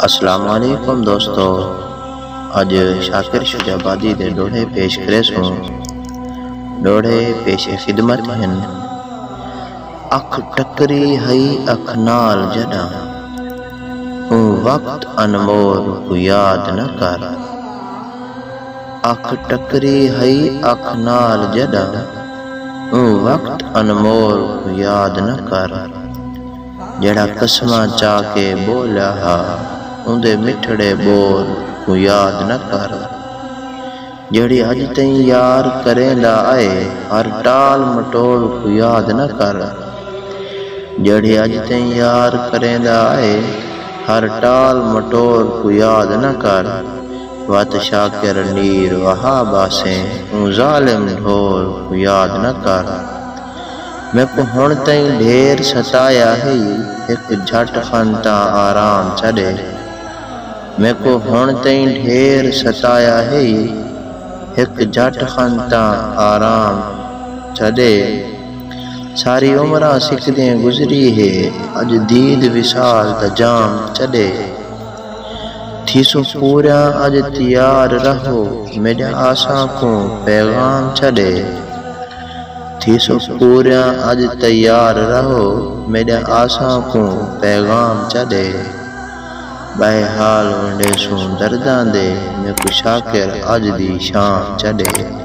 السلام علیکم دوستو، اج شاکر شجابادی دے ڈوڑے پیش کرے سوں۔ ڈوڑے پیش خدمت ہیں۔ اکھ ٹکری ہئی اکھ نال جڑا، اوں وقت انمول کو یاد نہ کر۔ اکھ ٹکری ہئی اکھ نال جڑا، اوں وقت انمول کو یاد نہ کر۔ جڑا قسماں چاہ کے بولیا ہا، اندے مٹھڑے بول کو یاد نہ کر۔ جڑی اج تئیں یار کریندا آئے، ہر ٹال مٹول کو یاد نہ کر۔ جڑی اج تئیں یار کریندا آئے، ہر ٹال مٹول کو یاد نہ کر۔ وت شاکر نیر وہا باسیں، اوں ظالم ڈھول کو یاد نہ کر۔ میں کو ہن تئیں ڈھیر ستایا ہی، ایک جھٹ خانتاں آرام چھڈے۔ میں کو ہن تئیں ڈھیر ستایا ہے، ایک جھٹ خانتاں آرام چھڈے۔ ساری عمراں سکھدیں گزری ہے، اج دید وصال دا جام چھڈے۔ تھیسو پوریاں اج تیار رہو، میرے آساں کو پیغام چھڈے۔ تھیسو پوریاں اج تیار رہو، میرے آساں کو پیغام چھڈے۔ بے حال ونڈے سوں درداں دے، میں کو شاکر اج دی شام چھڈے۔